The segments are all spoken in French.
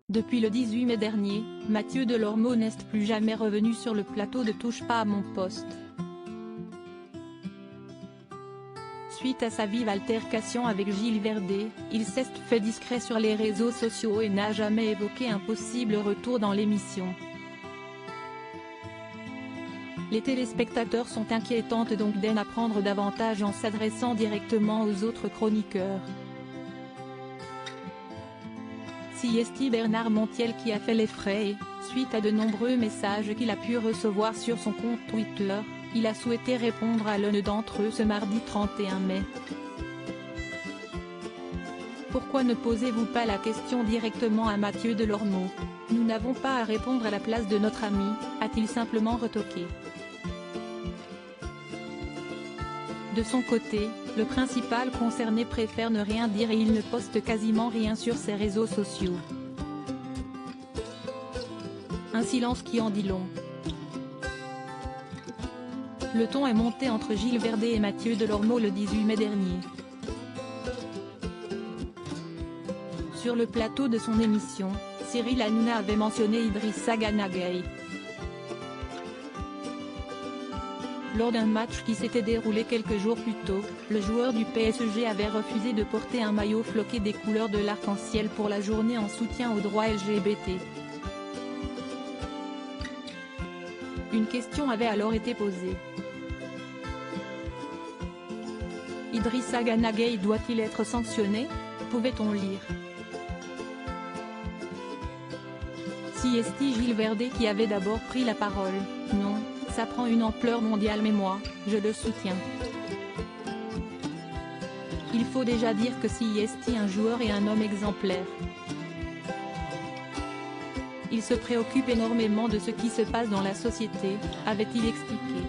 Depuis le 18 mai dernier, Mathieu Delormeau n'est plus jamais revenu sur le plateau de Touche pas à mon poste. Suite à sa vive altercation avec Gilles Verdez, il s'est fait discret sur les réseaux sociaux et n'a jamais évoqué un possible retour dans l'émission. Les téléspectateurs sont inquiétantes donc d'en apprendre davantage en s'adressant directement aux autres chroniqueurs. C'est Bernard Montiel qui a fait les frais et, suite à de nombreux messages qu'il a pu recevoir sur son compte Twitter, il a souhaité répondre à l'un d'entre eux ce mardi 31 mai. Pourquoi ne posez-vous pas la question directement à Mathieu Delormeau? Nous n'avons pas à répondre à la place de notre ami, a-t-il simplement retoqué. De son côté, le principal concerné préfère ne rien dire et il ne poste quasiment rien sur ses réseaux sociaux. Un silence qui en dit long. Le ton est monté entre Gilles Verdez et Mathieu Delormeau le 18 mai dernier. Sur le plateau de son émission, Cyril Hanouna avait mentionné Idrissa Gana Gueye. Lors d'un match qui s'était déroulé quelques jours plus tôt, le joueur du PSG avait refusé de porter un maillot floqué des couleurs de l'arc-en-ciel pour la journée en soutien aux droits LGBT. Une question avait alors été posée. Idrissa Gana Gueye doit-il être sanctionné? Pouvait-on lire. C'est Gilles Verdez qui avait d'abord pris la parole. Non, ça prend une ampleur mondiale mais moi, je le soutiens. Il faut déjà dire que c'est un joueur et un homme exemplaire. Il se préoccupe énormément de ce qui se passe dans la société, avait-il expliqué.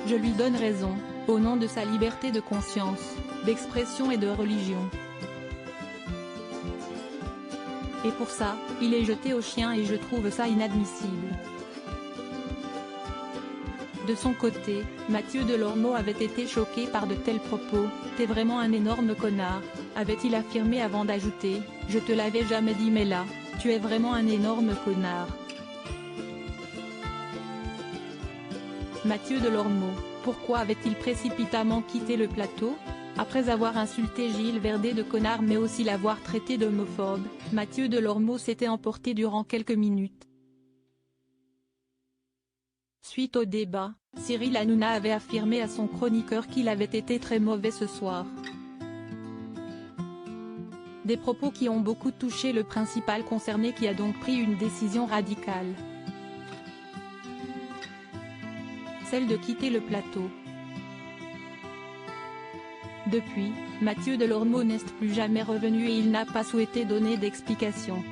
Je lui donne raison, au nom de sa liberté de conscience, d'expression et de religion. Et pour ça, il est jeté au chien et je trouve ça inadmissible. De son côté, Mathieu Delormeau avait été choqué par de tels propos. « T'es vraiment un énorme connard », avait-il affirmé avant d'ajouter « Je te l'avais jamais dit mais là, tu es vraiment un énorme connard ». Mathieu Delormeau, pourquoi avait-il précipitamment quitté le plateau? Après avoir insulté Gilles Verdez de connard mais aussi l'avoir traité d'homophobe, Mathieu Delormeau s'était emporté durant quelques minutes. Suite au débat, Cyril Hanouna avait affirmé à son chroniqueur qu'il avait été très mauvais ce soir. Des propos qui ont beaucoup touché le principal concerné qui a donc pris une décision radicale. Celle de quitter le plateau. Depuis, Mathieu Delormeau n'est plus jamais revenu et il n'a pas souhaité donner d'explications.